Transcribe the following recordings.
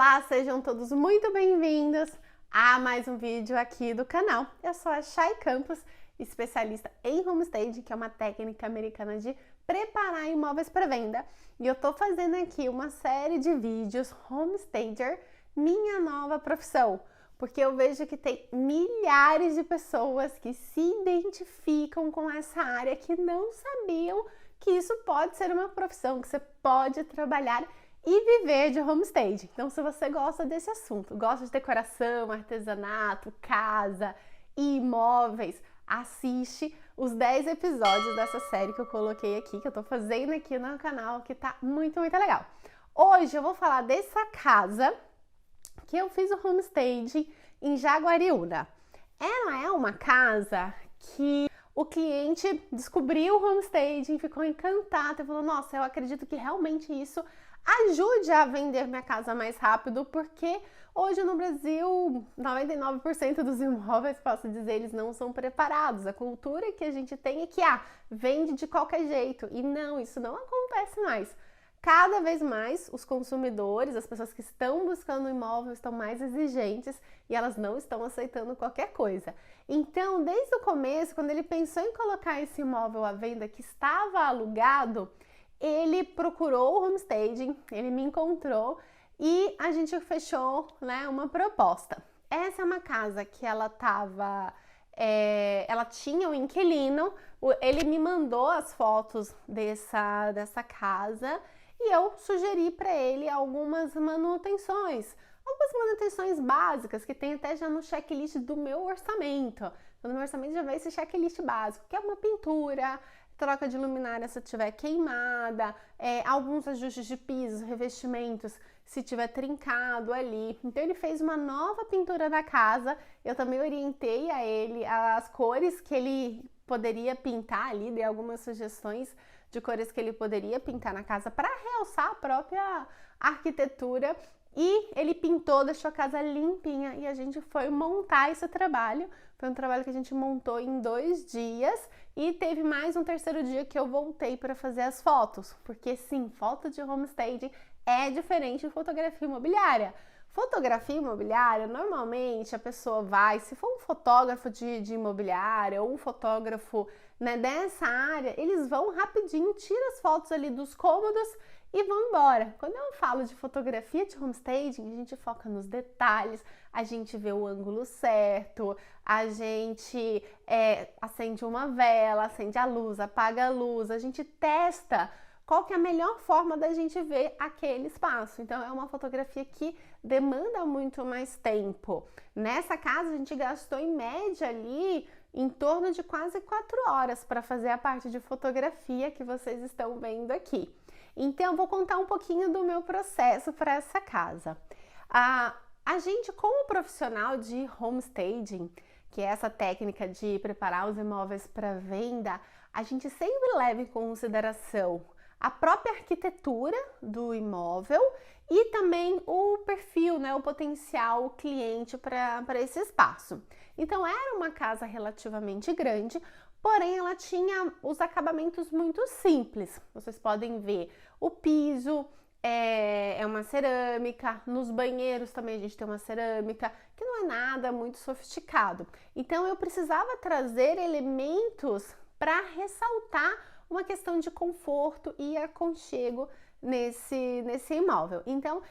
Olá, sejam todos muito bem-vindos a mais um vídeo aqui do canal. Eu sou a Chay Campos, especialista em homestaging, que é uma técnica americana de preparar imóveis para venda. E eu tô fazendo aqui uma série de vídeos homestager, minha nova profissão, porque eu vejo que tem milhares de pessoas que se identificam com essa área, que não sabiam que isso pode ser uma profissão, que você pode trabalhar e viver de homestaging. Então, se você gosta desse assunto, gosta de decoração, artesanato, casa e imóveis, assiste os 10 episódios dessa série que eu coloquei aqui, que eu tô fazendo aqui no canal, que tá muito legal. Hoje eu vou falar dessa casa que eu fiz o homestaging em Jaguariúna. Ela é uma casa que o cliente descobriu o homestaging, ficou encantado e falou: nossa, eu acredito que realmente isso ajude a vender minha casa mais rápido, porque hoje no Brasil 99% dos imóveis, posso dizer, eles não são preparados. A cultura que a gente tem é que vende de qualquer jeito, e não, isso não acontece mais. Cada vez mais os consumidores, as pessoas que estão buscando imóvel, estão mais exigentes e elas não estão aceitando qualquer coisa. Então, desde o começo, quando ele pensou em colocar esse imóvel à venda que estava alugado, ele procurou o homestaging, ele me encontrou e a gente fechou, uma proposta. Essa é uma casa que ela tinha um inquilino, ele me mandou as fotos dessa casa e eu sugeri para ele algumas manutenções básicas que tem até já no checklist do meu orçamento. Então, no meu orçamento já vai esse checklist básico, que é uma pintura, troca de luminária se tiver queimada, alguns ajustes de pisos, revestimentos, se tiver trincado ali. Então ele fez uma nova pintura da casa. Eu também orientei a ele as cores que ele poderia pintar ali, dei algumas sugestões de cores que ele poderia pintar na casa para realçar a própria arquitetura. E ele pintou, deixou a casa limpinha e a gente foi montar esse trabalho. Foi um trabalho que a gente montou em 2 dias e teve mais um terceiro dia que eu voltei para fazer as fotos. Porque sim, foto de homestaging é diferente de fotografia imobiliária. Fotografia imobiliária, normalmente a pessoa vai, se for um fotógrafo de imobiliária ou um fotógrafo dessa área, eles vão rapidinho, tira as fotos ali dos cômodos e vão embora. Quando eu falo de fotografia de homestaging, a gente foca nos detalhes, a gente vê o ângulo certo, a gente acende uma vela, acende a luz, apaga a luz, a gente testa qual que é a melhor forma da gente ver aquele espaço. Então é uma fotografia que demanda muito mais tempo. Nessa casa a gente gastou em média ali em torno de quase 4 horas para fazer a parte de fotografia que vocês estão vendo aqui. Então eu vou contar um pouquinho do meu processo para essa casa. A gente, como profissional de homestaging, que é essa técnica de preparar os imóveis para venda, a gente sempre leva em consideração a própria arquitetura do imóvel e também o perfil, o potencial cliente para esse espaço. Então era uma casa relativamente grande, porém ela tinha os acabamentos muito simples. Vocês podem ver o piso é uma cerâmica, nos banheiros também a gente tem uma cerâmica, que não é nada muito sofisticado. Então eu precisava trazer elementos para ressaltar uma questão de conforto e aconchego nesse imóvel. Então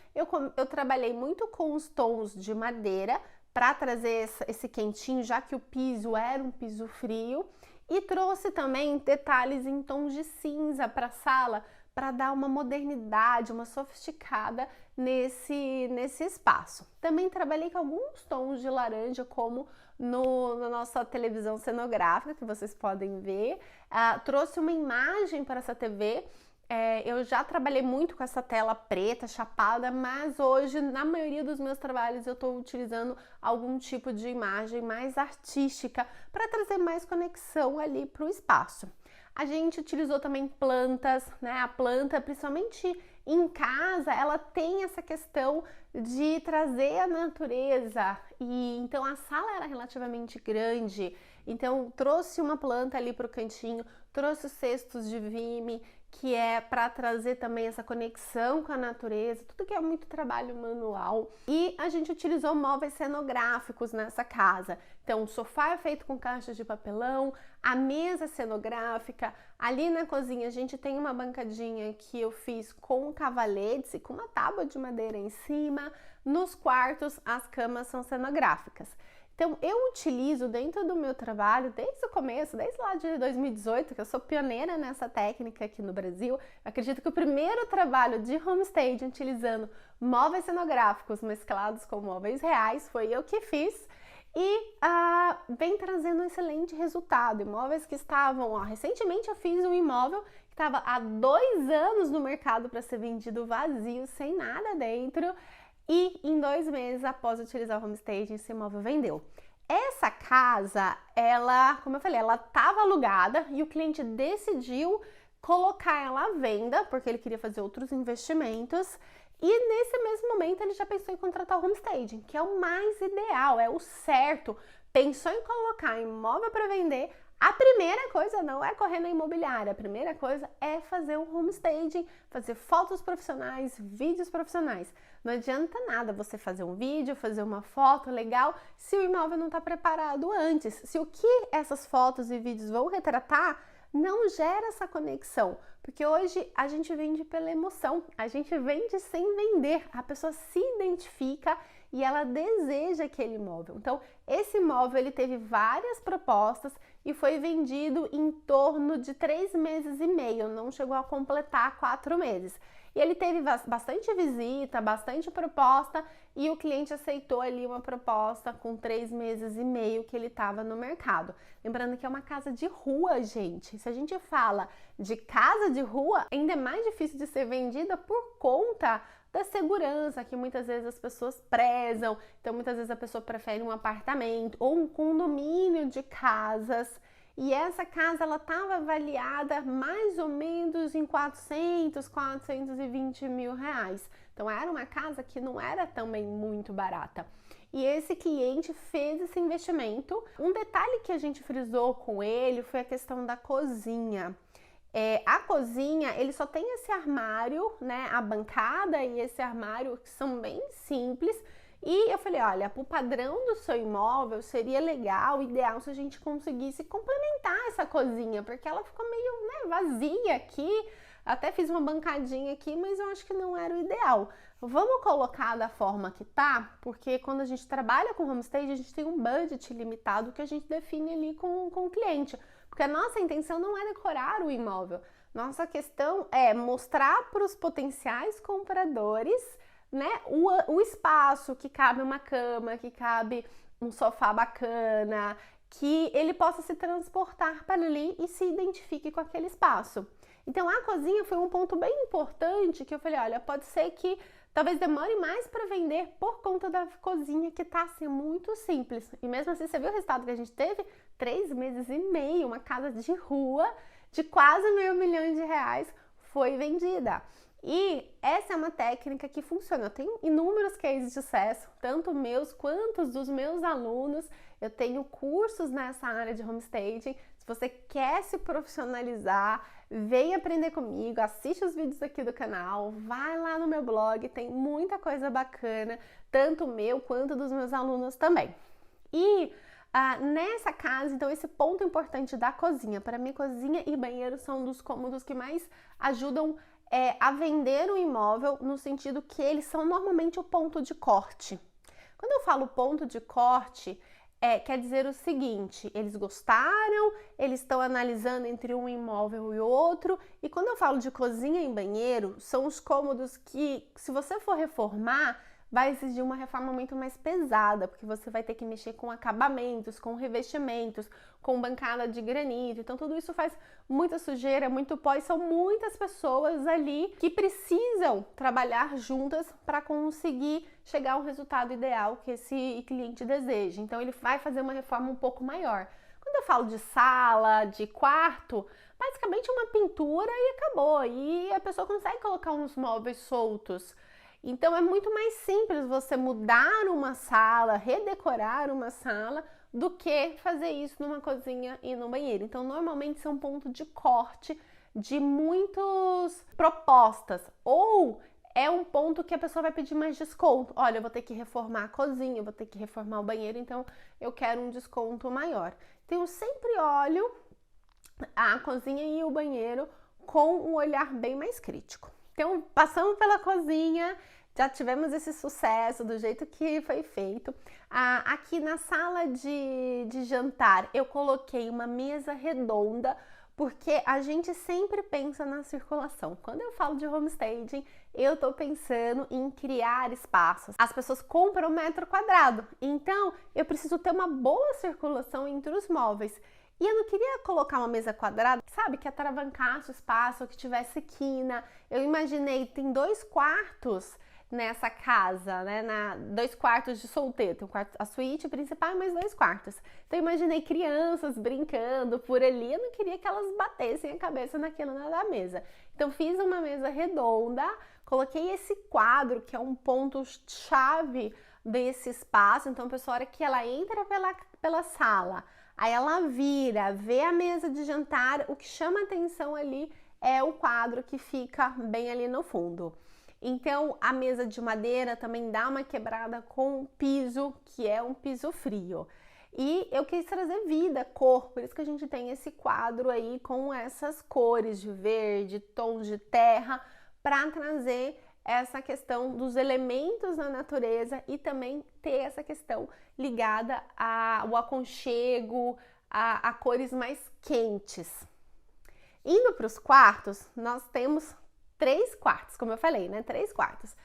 eu trabalhei muito com os tons de madeira para trazer esse quentinho, já que o piso era um piso frio, e trouxe também detalhes em tons de cinza para a sala, para dar uma modernidade, uma sofisticada nesse espaço. Também trabalhei com alguns tons de laranja, como na nossa televisão cenográfica, que vocês podem ver. Trouxe uma imagem para essa TV. Eu já trabalhei muito com essa tela preta, chapada, mas hoje, na maioria dos meus trabalhos, eu estou utilizando algum tipo de imagem mais artística para trazer mais conexão ali para o espaço. A gente utilizou também plantas, A planta, principalmente em casa, ela tem essa questão de trazer a natureza, e então a sala era relativamente grande, então trouxe uma planta ali para o cantinho, trouxe os cestos de vime, que é para trazer também essa conexão com a natureza, tudo que é muito trabalho manual. E a gente utilizou móveis cenográficos nessa casa. Então, o sofá é feito com caixas de papelão, a mesa cenográfica. Ali na cozinha a gente tem uma bancadinha que eu fiz com cavaletes e com uma tábua de madeira em cima. Nos quartos, as camas são cenográficas. Então, eu utilizo dentro do meu trabalho, desde o começo, desde lá de 2018, que eu sou pioneira nessa técnica aqui no Brasil. Eu acredito que o primeiro trabalho de homestaging utilizando móveis cenográficos mesclados com móveis reais foi eu que fiz. E vem trazendo um excelente resultado. Imóveis que estavam, recentemente eu fiz um imóvel que estava há 2 anos no mercado para ser vendido vazio, sem nada dentro. E em 2 meses após utilizar o homestaging, esse imóvel vendeu. Essa casa, ela, como eu falei, ela estava alugada e o cliente decidiu colocar ela à venda, porque ele queria fazer outros investimentos. E nesse mesmo momento ele já pensou em contratar o homestaging, que é o mais ideal, é o certo. Pensou em colocar imóvel para vender, a primeira coisa não é correr na imobiliária, a primeira coisa é fazer um homestaging, fazer fotos profissionais, vídeos profissionais. Não adianta nada você fazer um vídeo, fazer uma foto legal, se o imóvel não está preparado antes. Se o que essas fotos e vídeos vão retratar não gera essa conexão, porque hoje a gente vende pela emoção, a gente vende sem vender, a pessoa se identifica e ela deseja aquele imóvel. Então, esse imóvel ele teve várias propostas e foi vendido em torno de 3 meses e meio, não chegou a completar 4 meses. E ele teve bastante visita, bastante proposta e o cliente aceitou ali uma proposta com 3 meses e meio que ele estava no mercado. Lembrando que é uma casa de rua, gente. Se a gente fala de casa de rua, ainda é mais difícil de ser vendida por conta da segurança, que muitas vezes as pessoas prezam. Então, muitas vezes a pessoa prefere um apartamento ou um condomínio de casas. E essa casa, ela estava avaliada mais ou menos em 420 mil reais. Então, era uma casa que não era também muito barata. E esse cliente fez esse investimento. Um detalhe que a gente frisou com ele foi a questão da cozinha. A cozinha, ele só tem esse armário, né, a bancada e esse armário que são bem simples. E eu falei, olha, pro padrão do seu imóvel seria legal, ideal se a gente conseguisse complementar essa cozinha, porque ela ficou meio, né, vazia aqui. Até fiz uma bancadinha aqui, mas eu acho que não era o ideal. Vamos colocar da forma que tá, porque quando a gente trabalha com homestaging, a gente tem um budget limitado que a gente define ali com o cliente. Porque a nossa intenção não é decorar o imóvel. Nossa questão é mostrar para os potenciais compradores, né, o espaço que cabe uma cama, que cabe um sofá bacana, que ele possa se transportar para ali e se identifique com aquele espaço. Então a cozinha foi um ponto bem importante que eu falei, olha, pode ser que talvez demore mais para vender por conta da cozinha que tá assim muito simples. E mesmo assim, você viu o resultado que a gente teve? 3 meses e meio, uma casa de rua de quase R$500 milhões foi vendida. E essa é uma técnica que funciona. Eu tenho inúmeros cases de sucesso, tanto meus quanto dos meus alunos. Eu tenho cursos nessa área de homestaging. Se você quer se profissionalizar, vem aprender comigo, assiste os vídeos aqui do canal, vai lá no meu blog, tem muita coisa bacana, tanto meu quanto dos meus alunos também. E nessa casa, então, esse ponto importante da cozinha, para mim, cozinha e banheiro são um dos cômodos que mais ajudam a vender o imóvel, no sentido que eles são normalmente o ponto de corte. Quando eu falo ponto de corte, quer dizer o seguinte, eles gostaram, eles estão analisando entre um imóvel e outro, e quando eu falo de cozinha e banheiro, são os cômodos que, se você for reformar, vai exigir uma reforma muito mais pesada, porque você vai ter que mexer com acabamentos, com revestimentos, com bancada de granito. Então tudo isso faz muita sujeira, muito pó, e são muitas pessoas ali que precisam trabalhar juntas para conseguir chegar ao resultado ideal que esse cliente deseja. Então ele vai fazer uma reforma um pouco maior. Quando eu falo de sala, de quarto, basicamente uma pintura e acabou. E a pessoa consegue colocar uns móveis soltos. Então é muito mais simples você mudar uma sala, redecorar uma sala, do que fazer isso numa cozinha e no banheiro. Então normalmente são ponto de corte de muitas propostas, ou é um ponto que a pessoa vai pedir mais desconto. Olha, eu vou ter que reformar a cozinha, eu vou ter que reformar o banheiro, então eu quero um desconto maior. Então eu sempre olho a cozinha e o banheiro com um olhar bem mais crítico. Então, passamos pela cozinha, já tivemos esse sucesso do jeito que foi feito. Aqui na sala de jantar, eu coloquei uma mesa redonda, porque a gente sempre pensa na circulação. Quando eu falo de homestaging, eu tô pensando em criar espaços. As pessoas compram metro quadrado, então eu preciso ter uma boa circulação entre os móveis. E eu não queria colocar uma mesa quadrada, sabe, que atravancasse o espaço, que tivesse quina. Eu imaginei, tem 2 quartos nessa casa, né, 2 quartos de solteiro, tem um quarto, a suíte principal e mais 2 quartos. Então eu imaginei crianças brincando por ali, eu não queria que elas batessem a cabeça naquilo da mesa. Então fiz uma mesa redonda, coloquei esse quadro que é um ponto chave desse espaço, então a pessoa, a hora que ela entra pela sala, aí ela vira, vê a mesa de jantar, o que chama atenção ali é o quadro que fica bem ali no fundo. Então, a mesa de madeira também dá uma quebrada com o piso, que é um piso frio. E eu quis trazer vida, cor, por isso que a gente tem esse quadro aí com essas cores de verde, tons de terra, para trazer essa questão dos elementos na natureza e também ter essa questão ligada ao aconchego, a cores mais quentes. Indo para os quartos, nós temos 3 quartos, como eu falei, né? 3 quartos.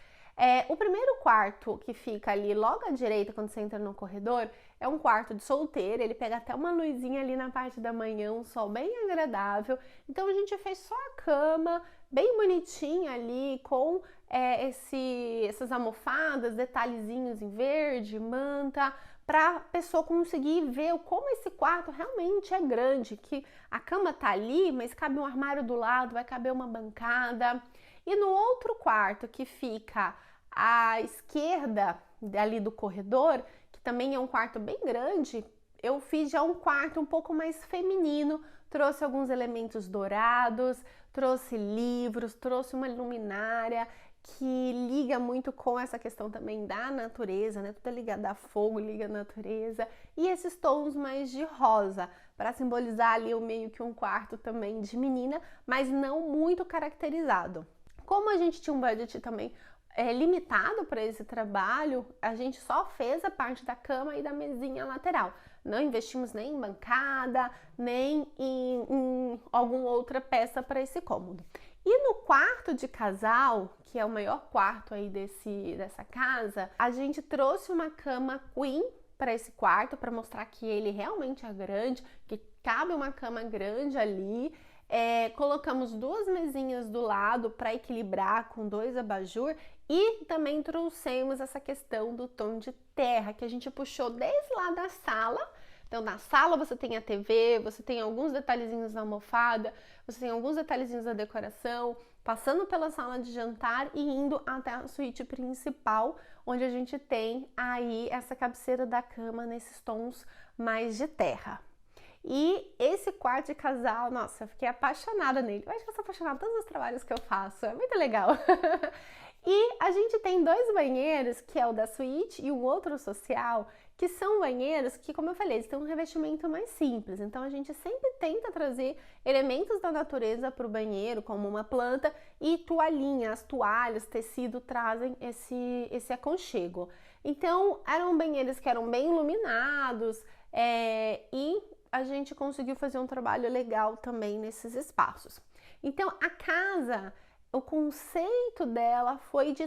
O primeiro quarto, que fica ali logo à direita, quando você entra no corredor, é um quarto de solteiro. Ele pega até uma luzinha ali na parte da manhã, um sol bem agradável. Então a gente fez só a cama, bem bonitinha ali, com essas almofadas, detalhezinhos em verde, manta, para a pessoa conseguir ver como esse quarto realmente é grande, que a cama tá ali, mas cabe um armário do lado, vai caber uma bancada. E no outro quarto, que fica à esquerda ali do corredor, que também é um quarto bem grande, eu fiz já um quarto um pouco mais feminino, trouxe alguns elementos dourados, trouxe livros, trouxe uma luminária que liga muito com essa questão também da natureza, né? Tudo é ligado a fogo, liga a natureza. E esses tons mais de rosa, para simbolizar ali o meio que um quarto também de menina, mas não muito caracterizado. Como a gente tinha um budget também limitado para esse trabalho, a gente só fez a parte da cama e da mesinha lateral. Não investimos nem em bancada, nem em alguma outra peça para esse cômodo. E no quarto de casal, que é o maior quarto aí dessa casa, a gente trouxe uma cama queen para esse quarto, para mostrar que ele realmente é grande, que cabe uma cama grande ali. Colocamos 2 mesinhas do lado para equilibrar com 2 abajur e também trouxemos essa questão do tom de terra que a gente puxou desde lá da sala. Então, na sala você tem a TV, você tem alguns detalhezinhos da almofada, você tem alguns detalhezinhos da decoração, passando pela sala de jantar e indo até a suíte principal, onde a gente tem aí essa cabeceira da cama nesses tons mais de terra. E esse quarto de casal, nossa, eu fiquei apaixonada nele. Eu acho que eu sou apaixonada por todos os trabalhos que eu faço, é muito legal. E a gente tem 2 banheiros, que é o da suíte e o outro social, que são banheiros que, como eu falei, eles têm um revestimento mais simples. Então a gente sempre tenta trazer elementos da natureza para o banheiro, como uma planta e toalhinha. As toalhas, tecido trazem esse aconchego. Então eram banheiros que eram bem iluminados e a gente conseguiu fazer um trabalho legal também nesses espaços. Então a casa, o conceito dela foi de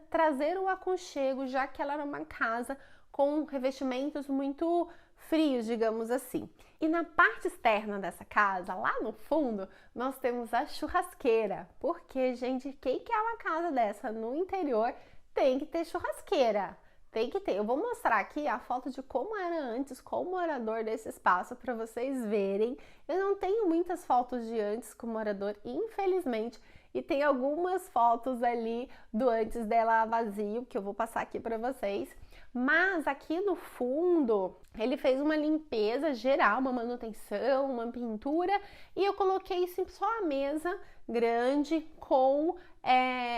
trazer o aconchego, já que ela era uma casa com revestimentos muito frios, digamos assim. E na parte externa dessa casa, lá no fundo, nós temos a churrasqueira. Porque, gente, quem quer uma casa dessa no interior tem que ter churrasqueira. Tem que ter. Eu vou mostrar aqui a foto de como era antes, como morador desse espaço, para vocês verem. Eu não tenho muitas fotos de antes como morador, infelizmente. e tem algumas fotos ali do antes dela vazio, que eu vou passar aqui para vocês. Mas aqui no fundo, ele fez uma limpeza geral, uma manutenção, uma pintura, e eu coloquei só a mesa grande com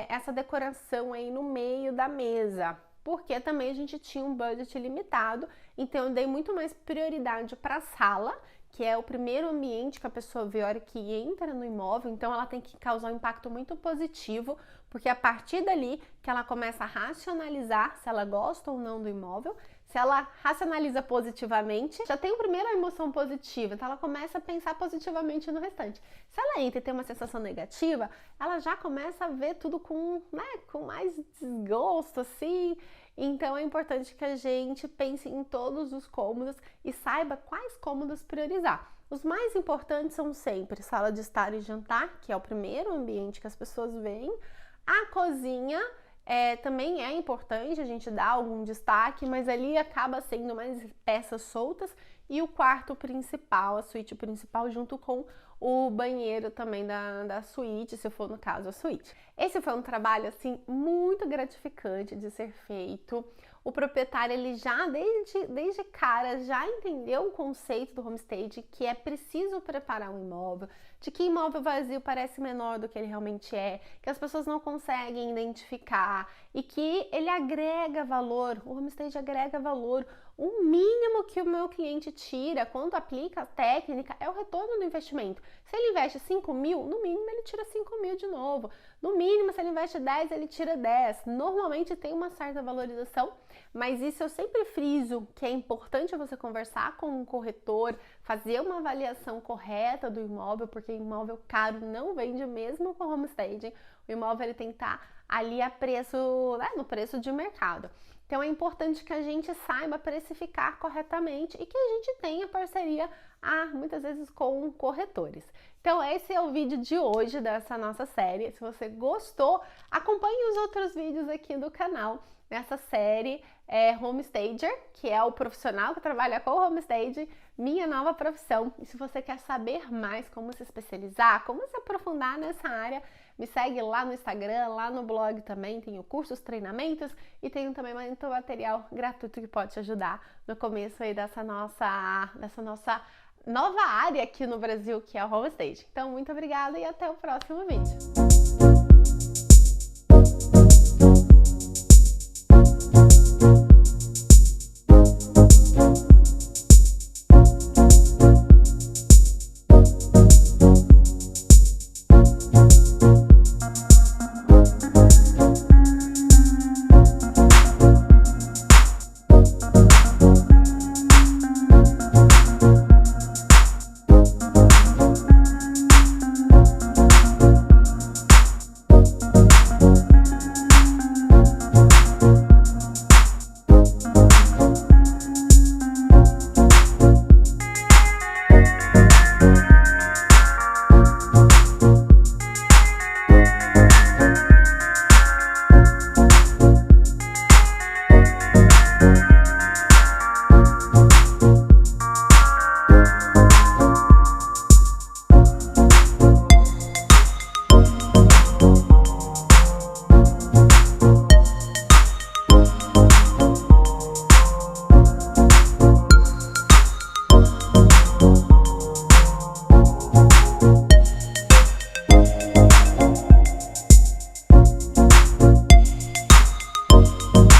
essa decoração aí no meio da mesa, porque também a gente tinha um budget limitado, então eu dei muito mais prioridade para a sala, que é o primeiro ambiente que a pessoa vê a hora que entra no imóvel, então ela tem que causar um impacto muito positivo, porque é a partir dali que ela começa a racionalizar se ela gosta ou não do imóvel. Se ela racionaliza positivamente, já tem a primeira emoção positiva, então ela começa a pensar positivamente no restante. Se ela entra e tem uma sensação negativa, ela já começa a ver tudo com mais desgosto, assim. Então é importante que a gente pense em todos os cômodos e saiba quais cômodos priorizar. Os mais importantes são sempre sala de estar e jantar, que é o primeiro ambiente que as pessoas veem. A cozinha também é importante a gente dar algum destaque, mas ali acaba sendo mais peças soltas. E o quarto principal, a suíte principal, junto com o banheiro também da suíte, se for no caso a suíte. Esse foi um trabalho assim muito gratificante de ser feito. O proprietário, ele já desde cara já entendeu o conceito do homestaging, que é preciso preparar um imóvel, de que imóvel vazio parece menor do que ele realmente é, que as pessoas não conseguem identificar e que ele agrega valor, o homestaging agrega valor. O mínimo que o meu cliente tira quando aplica a técnica é o retorno do investimento. Se ele investe 5 mil, no mínimo ele tira 5 mil de novo. No mínimo, se ele investe 10, ele tira 10. Normalmente tem uma certa valorização, mas isso eu sempre friso que é importante você conversar com um corretor, fazer uma avaliação correta do imóvel, porque imóvel caro não vende mesmo com homestaging. O imóvel ele tem que estar ali a preço, no preço de mercado. Então é importante que a gente saiba precificar corretamente e que a gente tenha parceria, muitas vezes, com corretores. Então esse é o vídeo de hoje dessa nossa série. Se você gostou, acompanhe os outros vídeos aqui do canal. Nessa série Homestager, que é o profissional que trabalha com homestaging, minha nova profissão. E se você quer saber mais como se especializar, como se aprofundar nessa área, me segue lá no Instagram, lá no blog também, tenho cursos, treinamentos e tenho também muito material gratuito que pode te ajudar no começo aí dessa nossa nova área aqui no Brasil, que é o homestaging. Então, muito obrigada e até o próximo vídeo.